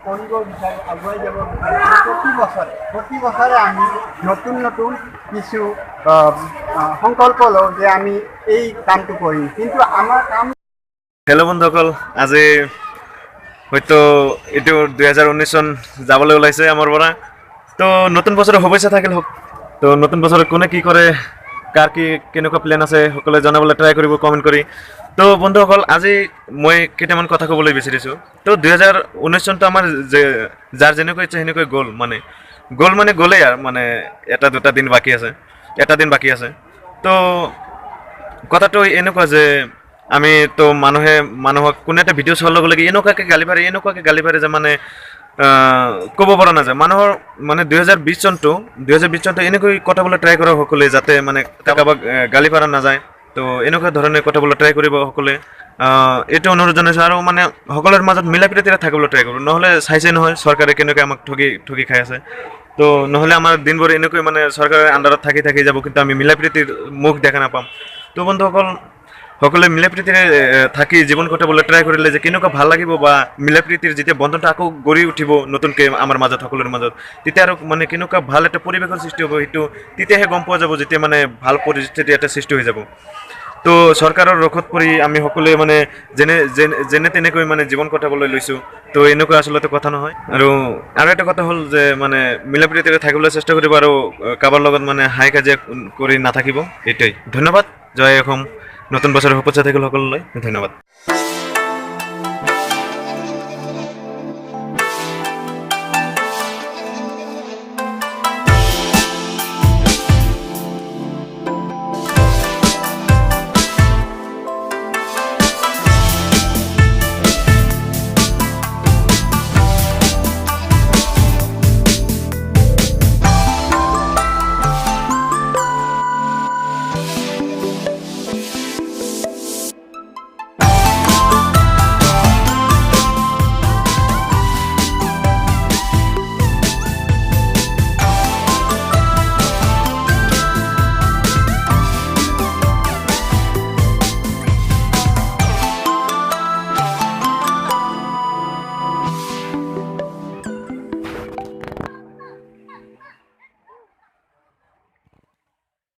কৰিব বিচাৰোঁ, আগুৱাই যাব বিচাৰোঁ। প্ৰতি বছৰে আমি নতুন নতুন কিছু সংকল্প লওঁ যে আমি এই কামটো কৰিম, কিন্তু আমাৰ কাম। হেল্ল' বন্ধুসকল, আজি হয়তো এইটো 2019 চন যাবলৈ ওলাইছে আমাৰ পৰা। তো নতুন বছৰৰ শুভেচ্ছা থাকিল হওক। তো নতুন বছৰত কোনে কি কৰে, কাৰ কি কেনেকুৱা প্লেন আছে, সকলোৱে জনাবলৈ ট্ৰাই কৰিব কমেণ্ট কৰি। তো বন্ধুসকল, আজি মই কেইটামান কথা ক'বলৈ বিচাৰিছোঁ। তো 2019 চনটো আমাৰ যাৰ যেনেকৈ ইচ্ছা সেনেকৈ গ'ল মানে গ'লেই আৰু মানে এটা দুটা দিন বাকী আছে, এটা দিন বাকী আছে। তো কথাটো এনেকুৱা যে আমি তো মানুহক কোনো এটা ভিডিঅ' চোৱাৰ লগে লগে এনেকুৱাকৈ গালি পাৰে যে মানে ক'ব পৰা নাযায়। মানুহৰ মানে 2020 চনটো এনেকৈ কটাবলৈ ট্ৰাই কৰা সকলোৱে, যাতে মানে কাৰোবাক গালি পাৰা নাযায়। তো এনেকুৱা ধৰণে কটাবলৈ ট্ৰাই কৰিব সকলোৱে। এইটো অনুৰোধ জনাইছোঁ। আৰু মানে সকলোৰে মাজত মিলা প্ৰীতিৰে থাকিবলৈ ট্ৰাই কৰোঁ। নহ'লে চাইছে নহয় চৰকাৰে কেনেকৈ আমাক ঠগি খাই আছে। তো নহ'লে আমাৰ দিনবোৰ এনেকৈ মানে চৰকাৰৰ আণ্ডাৰত থাকি যাব, কিন্তু আমি মিলা প্ৰীতিৰ মুখ দেখা নাপাম। তো বন্ধুসকল, সকলোৱে মিলা প্ৰীতিৰে থাকি জীৱন কটাবলৈ ট্ৰাই কৰিলে যে কেনেকুৱা ভাল লাগিব, বা মিলা প্ৰীতিৰ যেতিয়া বন্ধনটো আকৌ গঢ়ি উঠিব নতুনকৈ আমাৰ মাজত, সকলোৰে মাজত, তেতিয়া আৰু মানে কেনেকুৱা ভাল এটা পৰিৱেশৰ সৃষ্টি হ'ব, সেইটো তেতিয়াহে গম পোৱা যাব, যেতিয়া মানে ভাল পৰিস্থিতি এটা সৃষ্টি হৈ যাব। তো চৰকাৰৰ ৰখত পৰি আমি সকলোৱে মানে যেনে তেনেকৈ মানে জীৱন কটাবলৈ লৈছোঁ। তো এনেকুৱা আচলতে কথা নহয়। আৰু এটা কথা হ'ল যে মানে মিলা প্ৰীতিৰে থাকিবলৈ চেষ্টা কৰিব, আৰু কাৰোবাৰ লগত মানে হাই কাজিয়া কৰি নাথাকিব। এইটোৱেই। ধন্যবাদ। জয় অসম। নতুন বছৰৰ শুভেচ্ছা থাকিল সকলোলৈ। ধন্যবাদ।